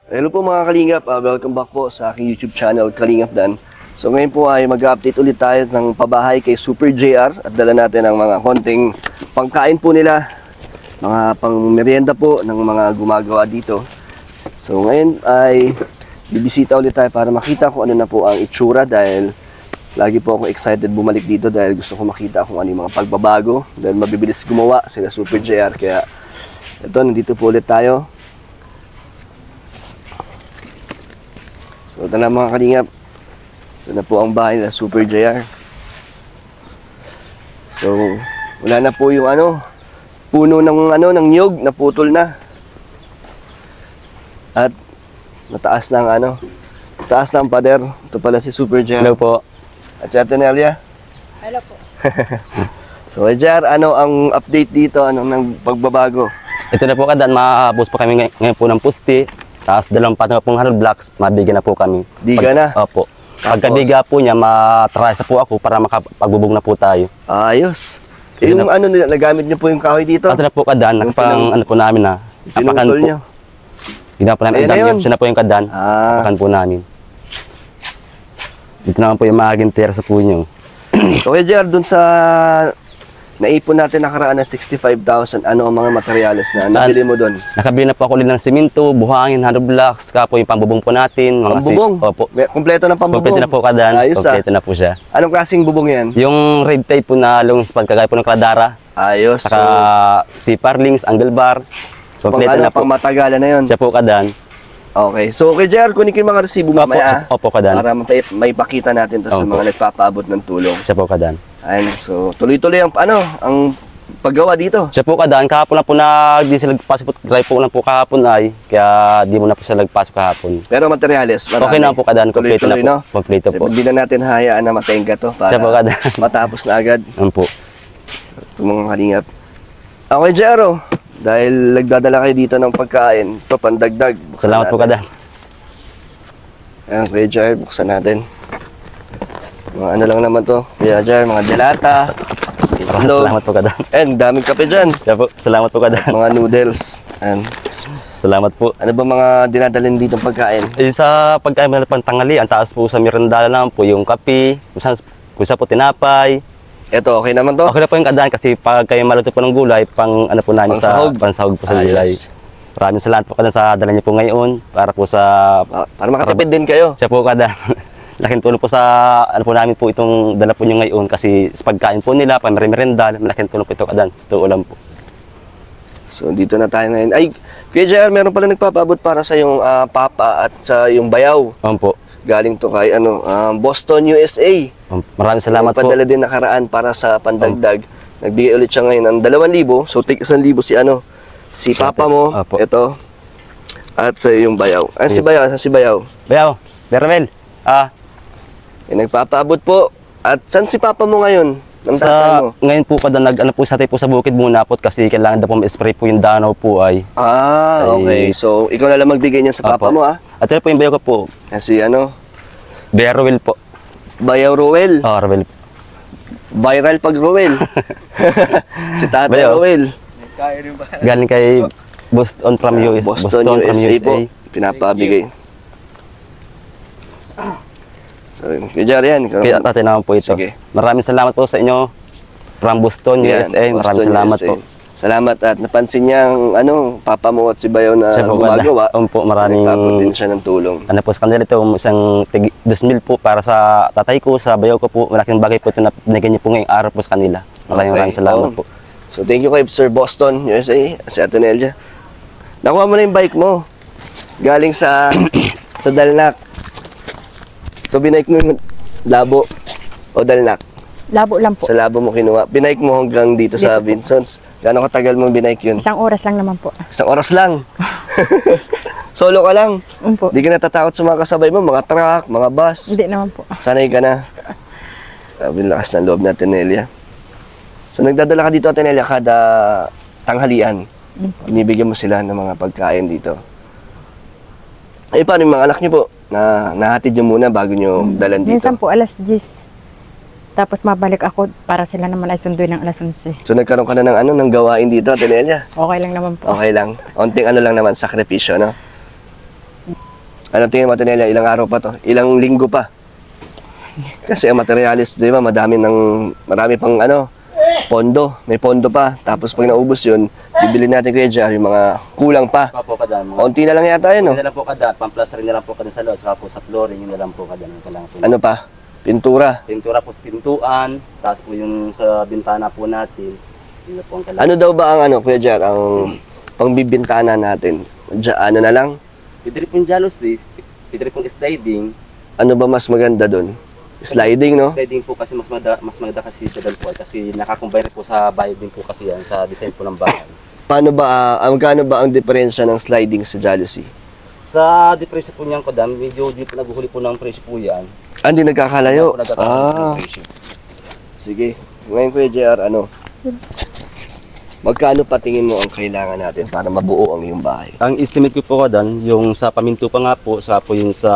Hello po mga Kalingap, welcome back po sa aking YouTube channel, Kalingap Dan. So ngayon po ay mag-update ulit tayo ng pabahay kay Super JR at dala natin ang mga konting pangkain po nila, mga pang merienda po ng mga gumagawa dito. So ngayon ay bibisita ulit tayo para makita kung ano na po ang itsura dahil lagi po ako excited bumalik dito dahil gusto ko makita kung ano yung mga pagbabago dahil mabibilis gumawa sila Super JR. Kaya ito, nandito po ulit tayo. So ito na mga Kalingap, ito na po ang bahay na Super JR. So wala na po yung puno ng niyog na putol na. At mataas na ang pader. Ito pala si Super JR. Hello po. At si Ate Nelia. Hello po. So JR, ano ang update dito? Anong nang pagbabago? Ito na po kadan, makakabos po kami ngayon po ng pusti. Tapos dalawang patong pong hollow blocks, mabigyan na po kami. Biga na? Opo. Pagkabiga po niya, matrasa po ako para makapagbubog na po tayo. Ayos. Yung nagamit niyo po yung kahoy dito? Ito na po kadan, nakapang po namin na. Apakan po. Niyo? Ginawa po namin ang dam. Siya na po yung kadan. Apakan po namin. Dito naman po yung magiging terasa po niyo. Okay, JR, dun sa naipon natin nakaraan na 65,000, ano ang mga materyales na nabili mo doon? Nakabili na po ako ulit ng simento, buhangin, hollow blocks, kapo yung pambubong po natin. Pambubong? Opo. Kompleto ng pambubong? Kompleto na po kadan. Ayos, kompleto na po siya. Anong klaseng bubong yan? Yung red tape po na long span, kagaya po ng Cladara. Ayos. Saka CPR links, angle bar. Kompleto na po. Pang matagalan na yun? Siya po kadan. Okay. So, okay, JR, kunin ko yung mga resibo mamaya. Opo kadan. Para may pakita natin to sa mga nagpapaabot ng tulong. Siya po kadan. Ayun. So, tuloy-tuloy ang paggawa dito. Siya po kadaan, kahapon lang po di sila nagpasok po, dry po lang po kahapon ay, kaya di mo na po sila nagpasok kahapon. Pero materyales, marami. Okay na po kadaan, kompleto na po. No? Kompleto po. Hindi na natin hayaan na matenga to para Siya po kadaan. matapos na agad. Ano po. Ito mga Kalingap. Okay, Jero, dahil nagdadala kayo dito ng pagkain, ito pandagdag. Salamat po kadaan. Ayan, Kuya Jar, buksan natin. Mga ano lang naman to, Kuya Jar, mga delata. Salamat po kadaan. And daming kape dyan. Siya po, salamat po kadaan. Mga noodles. And Salamat po. ano ba mga dinadalhin dito pagkain? Sa pagkain na pangtanghali, ang taas po sa merenda lang po yung kape, kung saan po tinapay. Ito, okay naman to? Okay na po yung kadaan kasi pag kayo maluto po ng gulay, po namin pansahog po sa gulay. Maraming salamat po kadaan sa dala niyo po ngayon para po sa... Para makatipid din kayo. Siya po kadaan. Laking tulong po sa po namin po itong dala po niyo ngayon kasi sa pagkain po nila, pang-merenda, malaking tulong po ito kadaan. Sa ulam po. So dito na tayo ngayon. Ay, Kuya JR, meron pala nagpapaabot para sa yung papa at sa yung bayaw. Po. Galing to kay Boston, USA. Maraming salamat po. Padala din nakaraan para sa pandagdag. Nagbigay ulit siya ngayon ng 2,000. So tig 1,000 si papa mo, ito. At sa yung bayaw. Si bayaw, si bayaw. Bayaw, Bermel. Nagpapaabot po. At saan si papa mo ngayon? Ngayon po kada po sa po sa bukid muna po kasi kailangan daw po ma-spray po yung danaw po ay. Okay. So ikaw na lang magbigay niyan sa papa mo At ito po yung bayaw ko po. Si Bayaw Rowel po. Bayaw Rowel. Rowel. Viral pag Rowel. Si Tata Rowel. Galing kay Boston from USA. Boston USA po. Pinapabigay. So, Kuya yan. Kaya tatay naman po ito. Sige. Maraming salamat po sa inyo. From Boston, USA. Maraming salamat po. Salamat at napansin niya ang papa mo at si Bayaw na gumagawa. Maraming nagpapot din siya ng tulong. Po sa kanila ito, isang 2,000 po para sa tatay ko, sa Bayaw ko po. Malaking bagay po ito na binigyan niyo po ngayong araw po sa kanila. Maraming salamat po. So thank you kay Sir Boston, USA, si Ate Nelia. Nakuha mo na yung bike mo. Galing sa Dalnak. So binike mo yung Labo o Dalnak? Labo lang po. Sa Labo mo kinuha. Binike mo hanggang dito sa Vinsons. Gaano katagal mo binike yun? 1 oras lang naman po. 1 oras lang? Solo ka lang? Po. Di ka natatakot sa mga kasabay mo? Mga truck, mga bus? Hindi naman po. Sanay ka na? Sabi lakas ng loob natin, Nelia. So nagdadala ka dito, Ate Nelia, kada tanghalian. Binibigyan mo sila ng mga pagkain dito. Ay, paano yung mga anak niyo po? Nahatid niyo muna bago niyo dalan dito? Minsan po, alas 10. Tapos mabalik ako para sila naman ay sunduin ng alas 11. So nagkaroon ka na ng gawain dito, Ate Nelia? Okay lang naman po. Okay lang. Onting lang naman, sakripisyo, no? Ano tingin mo, Tinelya, ilang araw pa to? Ilang linggo pa? Kasi ang materialis, di ba, marami pang pondo. May pondo pa. Tapos pag naubos yun, bibili natin Kuya JR yung mga kulang pa. Pa po kadan. Kaunti na lang yata yun, no? Yun na lang po kadan. Pamplaster na lang po kadan sa loob. Saka po sa flooring, yun na lang po kadan. Ano pa? Pintura. Pintura po, pintuan. Tapos po yung sa bintana po natin. Yun na po ang kailangan. Ano daw ba ang Kuya JR, ang pangbibintana natin? Ano na lang? Pwede rin pong jealousy. Pwede rin pong sliding. Ano ba mas maganda doon? Sliding, no? Sliding po kasi mas maganda kasi sa po kasi nakakombine po sa bahay din po kasi yan sa design po ng bahay. Paano ba, magkano ba ang diferensya ng sliding sa jalousie? Sa depresyo po niyan kadam, medyo di po naguhuli po ng presyo po yan. Hindi nagkakalayo. Nagkakalayo ng presyo. Sige. Ngayon Kuya JR, magkano pa tingin mo ang kailangan natin para mabuo ang iyong bahay? Ang estimate ko po kadan, yung sa paminto pa nga po, saka po yung sa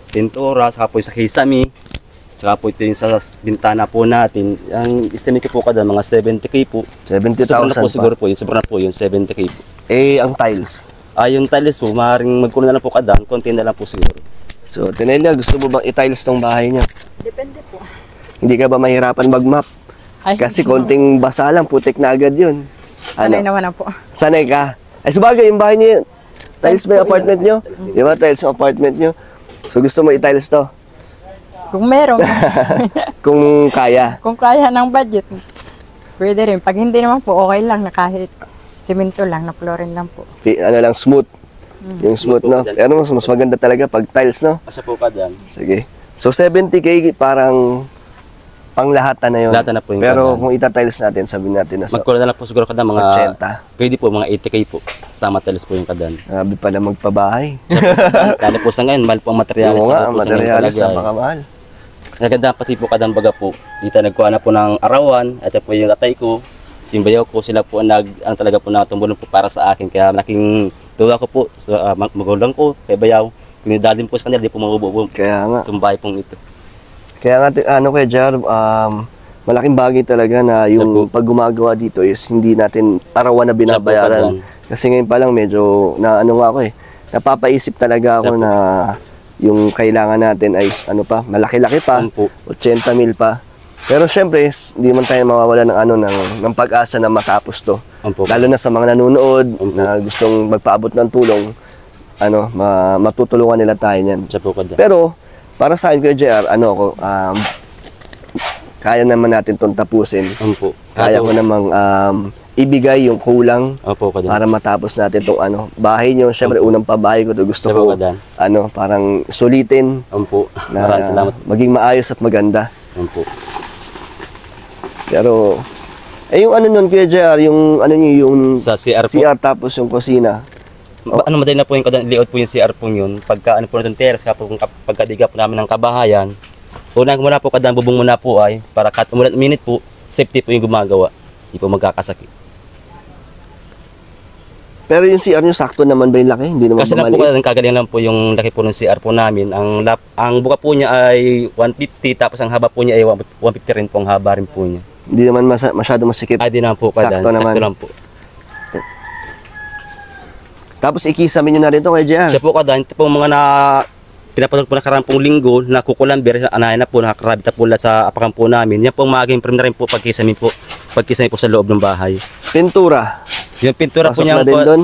pintura, saka po yung sa kisame, saka po ito yung sa bintana po natin. Ang estimate ko po kadan, mga 70k po. 70,000 Sobrang na po pa. siguro po, yung sobrang na po yung 70k po. Ang tiles. Yung tiles po, maaaring magkulo na lang po kadan, konti na lang po siguro. So, Tinelya, gusto mo bang i-tiles tong bahay niya? Depende po. Hindi ka ba mahirapan mag-map? Ay, Kasi konting basa lang, putik na agad yun. sanay naman na po. Sanay ka? Ay, sabagay, yung bahay niyo, tiles ba yung apartment niyo? Di ba, tiles yung apartment niyo? So, gusto mo i-tiles to? Kung meron, Kung kaya. kung kaya ng budget, pwede rin. Pag hindi naman po, okay lang na kahit simento lang, na flooring lang po. Lang, smooth. Yung smooth, no? Pero mas maganda talaga pag tiles, no? Asa po kadan. Sige. So, 70k parang pang lahat na yun. Lahat na po yung Pero kanan. kung ita-tiles natin, sabihin natin na Magkulo na lang po siguro kadan mga 80. pwede po mga 80k po. Sama tiles po yung kadan. Grabe pala magpabahay. Lalo po sa ngayon, mahal po ang materialis. Oo nga, Lalo ang po sa ngayon materialis talaga, napakamahal. Naganda pati po kadang baga po. Dito nagkuha na po ng arawan. Ito po yung tatay ko. Yung bayaw ko, sila po ang talaga po natumulong po para sa akin. Kaya malaking tuwa ko po sa magulang ko, kay bayaw. Pinidalin po sa kanila, di po mabubuo Kaya nga. itong bahay pong ito. Kaya nga, Kuya JR, malaking bagay talaga na yung pag gumagawa dito is hindi natin arawan na binabayaran. Kasi ngayon pa lang medyo ako napapaisip talaga ako na yung kailangan natin ay malaki-laki pa, 80 mil pa. Pero syempre, hindi man tayo mawawala ng pag-asa na matapos to. Lalo na sa mga nanonood na gustong magpaabot ng tulong, matutulungan nila tayo niyan. Pero para sa akin, Kuya JR, kaya naman natin itong tapusin. Kaya ko namang ibigay yung kulang para matapos natin itong bahay nyo. Siyempre, unang pabahay ko to. Gusto ko parang sulitin na Maraming salamat. maging maayos at maganda. Pero, yung nun, Kuya JR, yung yung Sa CR po. CR tapos yung kusina. Madali na po yung layout po yung CR po yun. Pagka po natin terrace, pagkadiga po namin ng kabahayan, unang muna po kadang bubong muna po ay para kat umulat minute po, safety po yung gumagawa. Hindi po magkakasakit. Pero yung CR nyo, sakto naman ba yung laki? Hindi naman Kasi lang po kadang kagaling lang po yung laki po ng CR po namin. Ang buka po niya ay 150 tapos ang haba po niya ay 150 rin po ang haba rin po niya. Hindi naman masyado masikip. Di naman po kadang. Sakto naman. Sakto lang po. Tapos ikisame nyo na rin ito kay JR. Siya po kadang, ito po mga pinapatulog po na karampong linggo na kukulamber, anahin na po, nakakarabit na po sa apakan po namin. Yan po ang maging prem na rin po pagkisame po sa loob ng bahay. Pintura. Yung pintura po Pasok niya na din doon.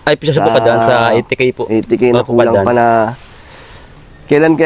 ay pisya po kadang sa 80k po. 80k na Opo, kulang kadang. pa na. Kailan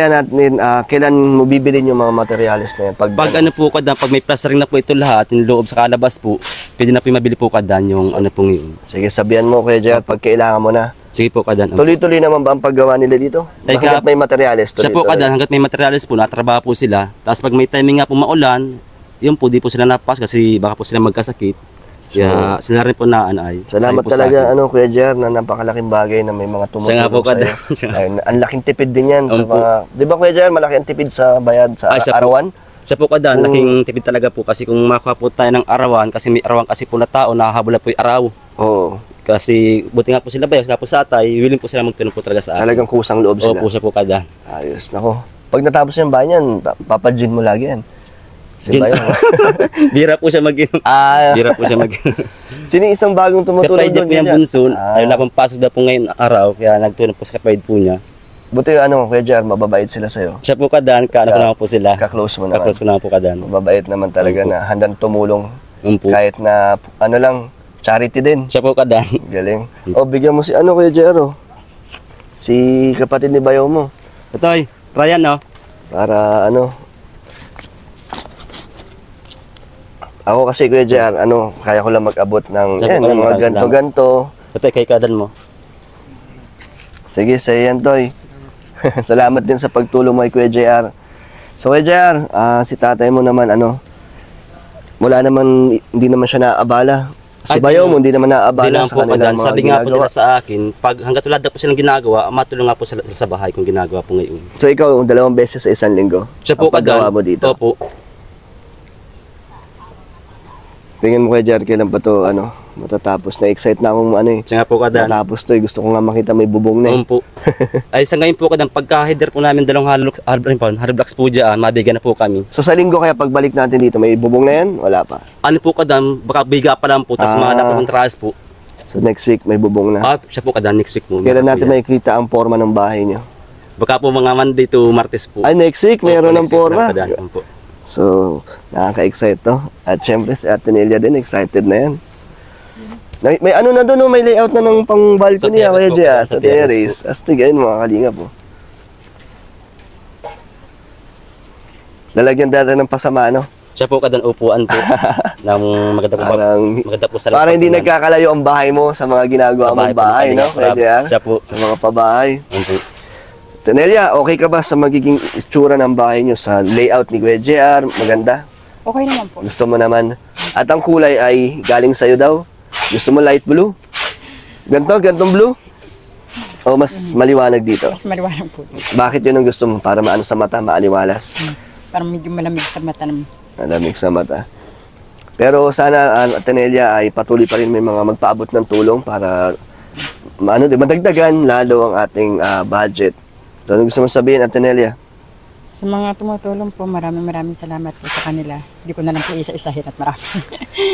mo bibilin yung mga materials na yan? Pag po kadang, pag may plastering na po ito lahat, yung loob sa kalabas po, pwede na po mabili po kadang yung pong yun. Sige, sabihan mo Kuya JR pag kailangan mo na. Sige po kadang. Tuloy-tuloy naman ba ang paggawa nila dito? Hanggat may materials, Siya po tuloy-tuloy. kadang, hanggat may materials po, natrabaho po sila. Tapos pag may timing nga po maulan, yun po, di po sila napas kasi baka po sila magkasakit. Kaya sila rin po na ay. Salamat po sa talaga akin. Kuya JR, na napakalaking bagay na may mga Siya nga po tumutulong kadang. sa'yo. Ay, ang laking tipid din yan sa Opo. mga, di ba Kuya JR, malaki ang tipid sa bayad sa Siya po. arawan? Siya po kadang, laking tipid talaga po kasi kung makuha po tayo ng arawan, kasi may arawan kasi po na tao, nakahabol na po yung araw. Oo. Kasi buti nga po sila ba, nga po sa atay, willing po sila magtulong po talaga sa akin. Talagang kusang loob sila. Opo, siya po kadang. Ayos, nako. Pag natapos yung bahay niyan, papadjin mo lagi yan. Si Bayo. Bira po siya mag-inom. Bira po siya mag-inom. Sino yung isang bagong tumutulong Kapatid niya doon? po yung bunso. Ayaw na pong pasok na po ngayon araw. Kaya nagtulong po sa kapatid po niya. Buti yung ano, Kuya JR, mababait sila sa'yo. Siya po kadan, kaano ko naman po sila. Ka-close mo naman. Ka-close ko naman po kadan. Mababait naman talaga na handang tumulong Po. kahit na ano lang, charity din. Siya po kadan. Galing. O, bigyan mo si ano, Kuya JR, oh. Si kapatid ni Bayo mo. Ito ay, Ryan no? Para ano. Ako kasi, Kuya JR, ano, kaya ko lang mag-abot ng, Sabi yan, ko lang, ng mga maraming ganto-ganto. Ito ay kay kadan mo. Sige, sa'yo yan, Toy. Salamat din sa pagtulong mo kay Kuya JR. So, Kuya JR, si tatay mo naman, ano, wala naman, hindi naman siya naabala. Si Ay, Bayo mo, hindi naman Di naabala naman sa po kanilang kadan. mga Sabi nga po ginagawa. nila sa akin, pag hanggat wala daw po silang ginagawa, matulong nga po sila sa bahay kung ginagawa po ngayon. So, ikaw, 2 beses sa isang linggo? Siya po ang paggawa kadan. mo dito? Opo. Tingin mo, Kuya JR, kailan pa to, ano, matatapos? Na-excite na akong, ano eh. Siya nga po kadan. Matapos to eh. Gusto ko nga makita may bubong na eh. Po. Ay sa ngayon po kadan, pagka-header po namin dalawang hollow blocks po dyan, mabigyan na po kami. So, sa linggo kaya pagbalik natin dito, may bubong na yan? Wala pa. Ano po kadan, baka biga pa lang po, tapos mga dapat ng trash po. So, next week may bubong na. Siya po kadan, next week po. Kailan natin makikita ang forma ng bahay niyo? Baka po mga Monday to Martes po. Ay, next week, mayroon ng Next week forma. lang, kadan. Po. So, nakaka-excite to. At syempre, si Ate Nelia din, excited na yan. May ano na doon, no? May layout na ng pang-balcony, Sa Kuya terrace po, JR, sa sa terrace terrace. Astig, ayun mga kalinga po. Lalagyan dati ng pasama, no? Siya po kadan upuan po. ng maganda po sa Para hindi nagkakalayo ang bahay mo sa mga ginagawa mong bahay, no? Kuya JR? Siya po. Sa mga pabahay. Po. Tenelia, okay ka ba sa magiging itsura ng bahay nyo sa layout ni Kuya JR? Maganda? Okay naman po. Gusto mo naman? At ang kulay ay galing sa'yo daw? Gusto mo light blue? Gantong blue? O mas maliwanag dito? Mas maliwanag po. Bakit yun ang gusto mo? Para maano sa mata, maaliwalas? Parang medyo malamig sa mata naman. Malamig sa mata. Pero sana, Tenelia, ay patuloy pa rin may mga magpaabot ng tulong para madagdagan lalo ang ating budget. So, ano gusto mo sabihin, Tenelia? Sa mga tumutulong po, maraming salamat po sa kanila. Hindi ko na lang po isa-isahin at marami.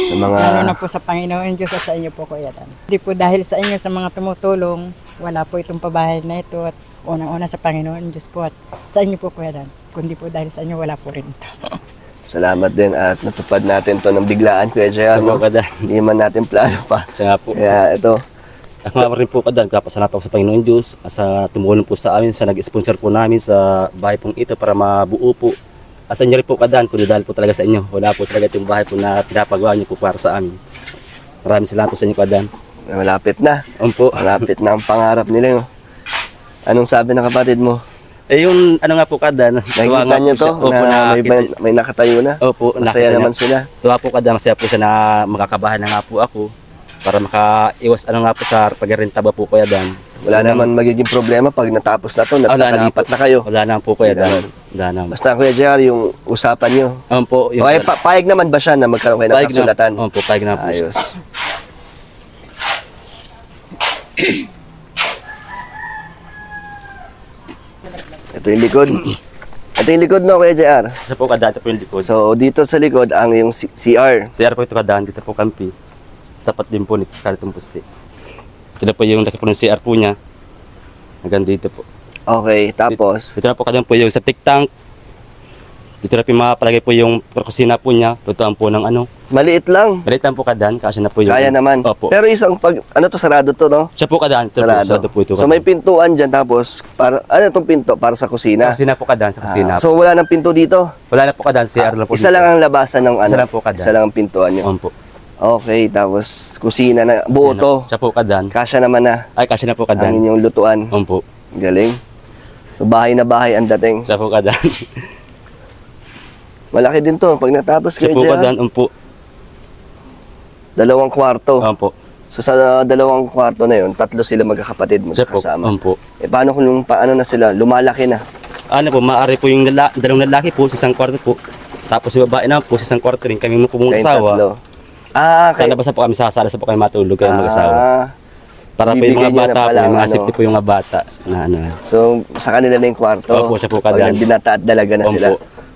Sa mga... Lalo na po sa Panginoon Diyos at sa inyo po, Kuya Dan. Hindi po dahil sa inyo, sa mga tumutulong, wala po itong pabahay na ito at unang-una sa Panginoon Diyos po at sa inyo po, Kuya Dan. Kundi po dahil sa inyo, wala po rin ito. Salamat din at natupad natin to ng biglaan, Kuya JR. No? Hindi man natin plano pa. Siya nga po. Kaya ito, Ako nga rin po kadan, kapasalamat ako sa Panginoon Diyos, sa tumulong po sa amin, sa nag-sponsor po namin sa bahay pong ito para mabuo po. Sa inyo rin po kadan, kundi dahil po talaga sa inyo. Wala po talaga itong bahay po na pinapagawa niyo po para sa amin. Maraming salamat po sa inyo kadan. malapit na. Opo. Malapit na ang pangarap nila. No? Anong sabi ng kapatid mo? Eh yung ano nga po kadan, Nakikita niyo to Opo, na may nakatayo na? Opo, Masaya naman sila. Tuwa po kadan, masaya po siya na makakabahan na nga po ako. Para makaiwas ano nga po sa pagrenta ba po kuya Dan. Wala naman magiging problema pag natapos na to, nakalipat na kayo. Wala naman po kuya Dan. Wala Wala naman. Basta Kuya JR, yung usapan nyo. Po, yung Okay, payag naman ba siya na magkaroon kayo ng payag na- kasulatan? Opo, payag na po siya. Ayos. Ito yung likod. Ito yung likod, no, Kuya JR? Sa po kada, ito po yung likod. So, dito sa likod, ang yung CR. CR po ito kadaan, dito po kampi. Tapat din po nito sa kalitong pusti. Ito na po yung laki po ng CR po niya. Hanggang dito po. Okay, tapos, Dito na po kadaan po yung septic tank. Dito na po yung mapalagay po yung kusina po niya. Lutuan po ng ano. maliit lang. Maliit lang po kadaan, kasi na po yung... Kaya naman. Opo. Pero isang ano to, sarado to, no? Siya po kadaan, ito po, sarado po ito So, may pintuan dyan, tapos, ano itong pinto? Para sa kusina? Sa kusina po kadaan, sa kusina. So, wala nang pinto dito? Wala na po kadaan, CR lang po Isa dito. lang ang labasan ng ano? Isa lang po kadaan. Isa lang ang pintuan nyo? Opo. Okay, tapos kusina na, buo Kusina. to. Siya po kadaan. Kasya naman na Ay, kasi na po ang kadaan. inyong lutuan. Opo. Galing. So, bahay na bahay ang dating. Siya po kadaan. Malaki din to. Pag natapos Siya kayo po dyan, kadaan, opo. 2 kwarto. Opo. So, sa 2 kwarto na yun, 3 sila magkakapatid Siya po, magkakasama. opo. Eh, paano kung paano na sila? Lumalaki na. Ano po, maaari po yung dalawang lalaki po sa isang kwarto po. Tapos yung babae naman po sa isang kwarto rin. Kami mo po mong Kayong asawa. 3. Sa Sa labas na po kami, sa sala po kami matulog kayo mag-asawa. Para po yung Bibigyan mga niyo na bata po, pala yung ang mga safety ano. po yung mga bata. Na ano. So, sa kanila na yung kwarto. Opo, siya po Pag kadaan. binata at dalaga na Opo. sila.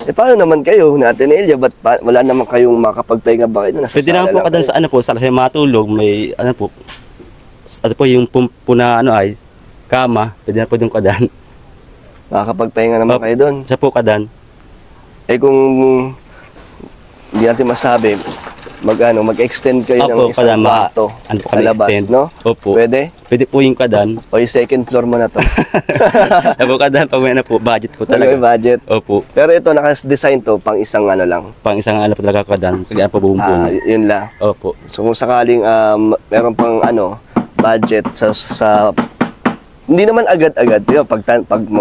Eh, paano naman kayo, ni Ate Nelia? Ba't wala naman kayong makapagpahinga ba kayo? Nasa Pwede naman sala po lang kadan kayo? sa ano po, sa matulog, may ano po, yung pumpo na ano ay, kama, pwede na po doon kadan. Makakapagpahinga naman kayo doon. Siya po kadan. Eh kung hindi natin masabi, mag-extend kayo ng Opo, isang kadan, kwarto ano po sa kami labas, extend. no? Opo. Pwede? Pwede po yung kadan. O yung second floor mo na to. Siya po kadan, pag may ano po, budget po Talaga talaga. budget. Opo. Pero ito, naka-design to pang isang ano lang. Pang isang ano po talaga kadan, kaya po bumubong. Yun lang. Opo. So kung sakaling meron pang budget sa hindi naman agad-agad, yun, pag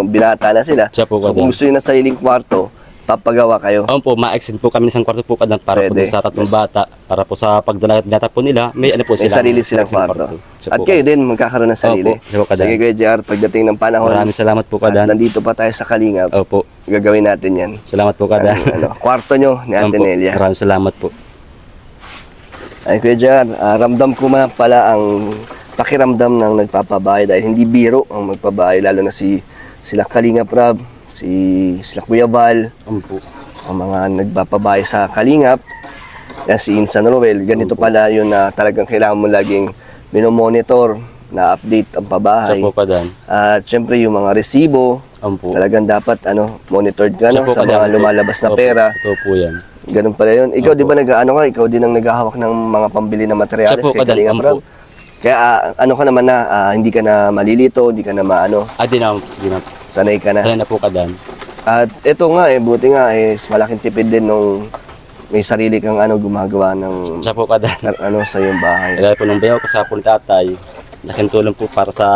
binata na sila. Siya po So kung kadan. gusto niyo na sariling kwarto, papagawa kayo. Po, ma-extend po kami ng isang kwarto po kadan para po Pwede. sa tatlong bata, para po sa pagdala po nila, may ano po May sila. sarili silang kwarto. Siya At po kayo din magkakaroon ng sarili. Opo, siya po, kadan. Sige Kuya JR, pagdating ng panahon, Maraming salamat po at kadan. nandito pa tayo sa Kalingap, Opo. gagawin natin yan. Salamat po kadan. Kwarto nyo ni Ate Opo, Nelia. maraming salamat po. Ay Kuya JR, ramdam ko man pala ang pakiramdam ng nagpapabahay dahil hindi biro ang magpabahay, lalo na sila Kalingap Rab, sila Kuya Val, Opo. ang mga nagpapabahay sa Kalingap, yan si Insan Roel. Ganito pala yun na talagang kailangan mo laging minomonitor, na update ang Siya pabahay. po kadan. At syempre yung mga resibo, Opo. talagang dapat monitored ka Siya po sa kadan. mga lumalabas na Opo, pera. Ito po yan. Ganun pala yun. Ikaw Opo. di ba ikaw din ang naghahawak ng mga pambili na materyales Siya po kay kadan. Kalingap Rab? Opo. Kaya ano ka naman na, hindi ka na malilito, hindi ka na Di na. sanay ka na. Sana na po kadan. At ito nga buti nga malaking tipid din nung may sarili kang gumagawa ng Siya po kadan. sa iyong bahay. Kaya po nung bayaw ko sa po ni tatay, laking tulong po para sa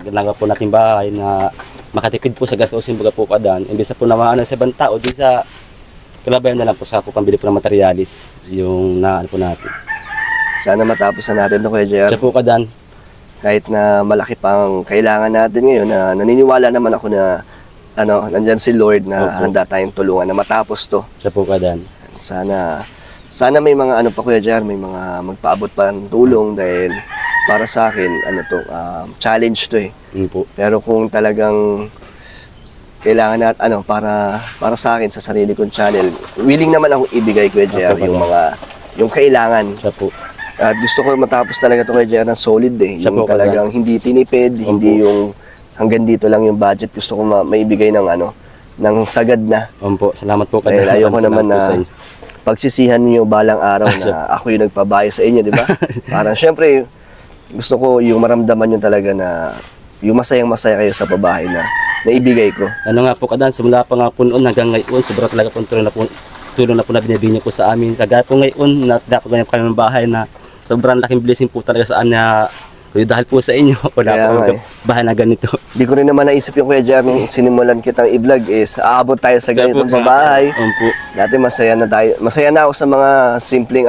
ginagawa po nating bahay na makatipid po sa gastusin baga po kadan. Imbis na po na sa ibang tao, di sa kalabayan na lang po sa po pambili po ng materialis yung po natin. Sana matapos na natin ito Kuya JR. Siya po kadan. Kahit na malaki pang kailangan natin ngayon, na naniniwala naman ako na nandyan si Lord na Opo. handa tayong tulungan na matapos to. Siya po kadan. Sana may mga pa Kuya JR, may mga magpaabot pa ng tulong dahil para sa akin challenge to Yun po. Pero kung talagang kailangan natin para sa akin sa sarili kong channel, willing naman akong ibigay Kuya JR Opo, yung kailangan. Siya po. At gusto ko matapos talaga ito Kuya JR ng solid Siya yung po, talagang hindi tinipid, hindi yung hanggang dito lang yung budget. Gusto ko maibigay ng ng sagad na. Opo, salamat po kadan. Dahil ayoko naman Salamat po na sa inyo. pagsisihan niyo balang araw na ako yung nagpabayo sa inyo, di ba? Parang syempre, gusto ko yung maramdaman nyo talaga na yung masayang-masaya kayo sa pabahay na naibigay ko. Ano nga po kadan, simula pa nga po noon hanggang ngayon, sobrang talaga po tulong na po na binibigyan niyo po sa amin. Kagaya po ngayon, dapat ganyan po kami ng bahay na sobrang laking blessing po talaga sa amin na dahil po sa inyo, wala Kaya po nga kami bahay na ganito. Di ko rin naman naisip yung Kuya Jar nung sinimulan kitang i-vlog aabot tayo sa ganitong pabahay. Opo. Dati masaya na tayo. Masaya na ako sa mga simpleng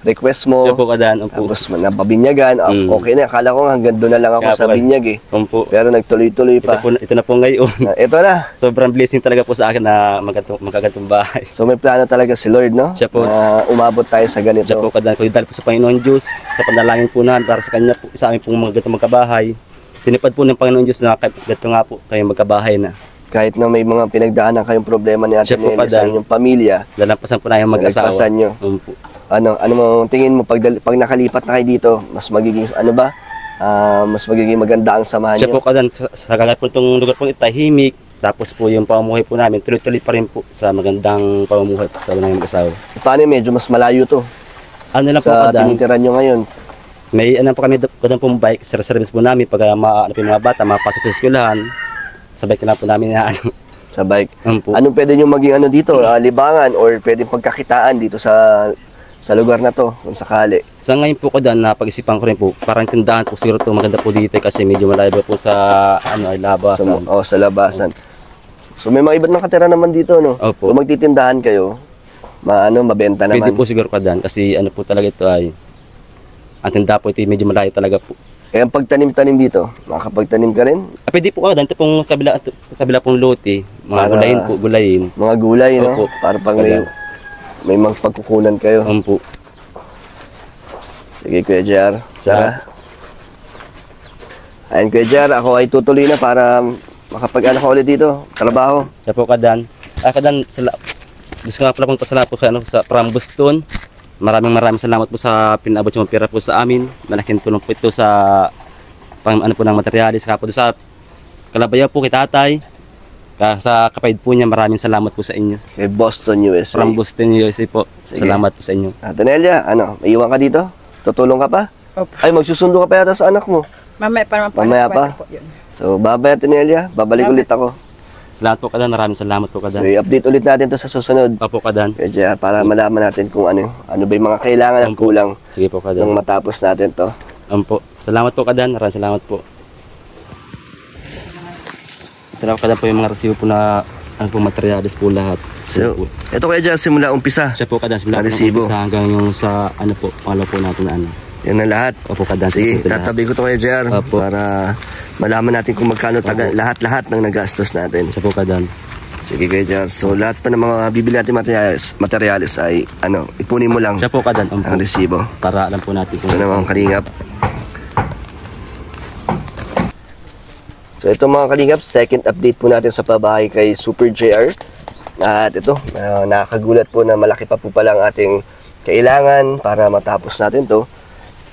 request mo. Siya po kadan. Opo. Tapos napabinyagan. Okay na, akala ko hanggang doon na lang ako Siya sa po, binyag Opo. Pero nagtuloy-tuloy pa. Ito na po ngayon. Ito na. Sobrang blessing talaga po sa akin na magkagantong bahay. So may plano talaga si Lord, no? Siya po. Na umabot tayo sa ganito. Siya po kadan. Kung dahil po sa Panginoon Diyos, sa panalangin po namin para sa Kanya po, sa amin pong mga gantong magkabahay. Tinipad po ng Panginoon Diyos na ganito nga po kayo magkabahay na. Kahit na may mga pinagdaanan kayong problema ni Ate Siya po, Nelly sa Kadan. inyong pamilya, Lalampasan po na yung mag-asawa. nagpasan nyo. Opo. Ano mo tingin mo pag nakalipat na kayo dito, mas magiging mas magiging maganda ang samahan Siya nyo? po kadan, sa kagaya po itong lugar po tahimik. Tapos po yung pamumuhay po namin, tuloy-tuloy pa rin po sa magandang pamumuhay sa ng asawa. Paano medyo mas malayo to Ano lang po sa kadan, tinitiran nyo ngayon? may ano po kami kadan pong bike, sa service po namin pag mga bata, mapasok sa eskwelahan, sa bike na po namin na Sa bike. po. Anong pwede nyo maging dito? Libangan or pwedeng pagkakitaan dito sa lugar na to kung sakali? Sa ngayon po kadan, napag-isipan ko rin po, parang tindahan po siguro to maganda po dito kasi medyo malayo po sa ay labasan. Sa labasan. So may mga iba't nakatira naman dito, no? Opo. Kung magtitindahan kayo, mabenta naman. Pwede po siguro kadan kasi ano po talaga ito ay ang tinda po ito medyo malayo talaga po. Eh, ang pagtanim-tanim dito, makakapagtanim ka rin? Pwede po kadan, ito pong kabila pong lote, mga Para- gulayin. Mga gulay, no? Opo. Para pag may mga pagkukunan kayo. Po. Sige, Kuya Jar. Tara. Ayun, Kuya Jar, ako ay tutuloy na para makapag-ano ka ulit dito, trabaho. Siya po kadan. Kadan, gusto nga pala pong pasalamat po sa from Boston. Maraming salamat po sa pinabot yung pera po sa amin. Malaking tulong po ito sa po ng materialis. Kaya po sa Kalabayaw po kay tatay. Sa kapatid po niya, maraming salamat po sa inyo. Kay Boston, USA. From Boston, USA po. Sige. Salamat po sa inyo. Danelia, may iwan ka dito? Tutulong ka pa? Opo. Ay, magsusundo ka pa yata sa anak mo. Mamaya pa naman po. Mamaya alas pa? 4 po yun. So, bye-bye, Danelia. Babalik ulit ako. Salamat po kadan, maraming salamat po So, kadan. i-update ulit natin to sa susunod. Opo kadan. Kaya JR, para malaman natin kung ano ba yung mga kailangan at kulang Sige po kadan. nung matapos natin to. Po. Salamat po kadan, maraming salamat po. Salamat kadan po yung mga resibo po na materialis po lahat. So, po. ito kaya JR, simula umpisa. Siya po kadan, simula po Resibo. sa hanggang yung sa po, pangalaw po natin na Yan na lahat. Opo kadan. Sige, ito lahat. tatabi ko to kaya JR Opo. para malaman natin kung magkano lahat-lahat ng nagastos natin. Siya po kadan. Sige kaya JR. So, lahat pa ng mga bibili natin materialis ay ipunin mo lang Siya po kadan. ang resibo. Para alam po natin kung Ito na mga kalingap. So ito mga kalingap, second update po natin sa pabahay kay Super JR. At ito, nakakagulat po na malaki pa po pala ang ating kailangan para matapos natin to.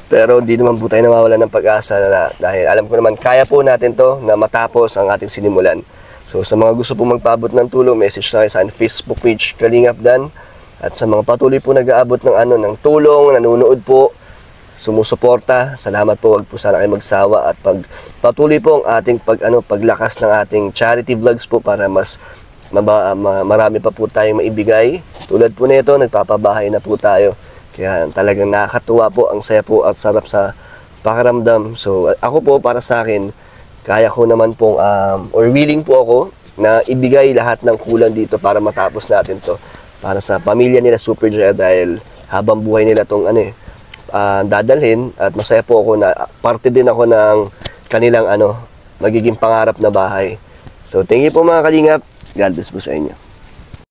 Pero di naman po tayo nawawalan ng pag-asa dahil alam ko naman kaya po natin to na matapos ang ating sinimulan. So sa mga gusto po magpaabot ng tulong, message na kayo sa Facebook page Kalingap Dan. At sa mga patuloy po nag-aabot ng tulong, nanonood po, sumusuporta, salamat po. Wag po sana kayo magsawa at patuloy po ang ating paglakas ng ating charity vlogs po para mas marami pa po tayong maibigay. Tulad po nito, nagpapabahay na po tayo. Kaya talagang nakakatuwa po, ang saya po at sarap sa pakiramdam. So ako po, para sa akin, kaya ko naman pong or willing po ako na ibigay lahat ng kulang dito para matapos natin to. Para sa pamilya nila Super Jaya dahil habang buhay nila tong dadalhin at masaya po ako na parte din ako ng kanilang magiging pangarap na bahay. So thank you po mga kalingap. God bless po sa inyo.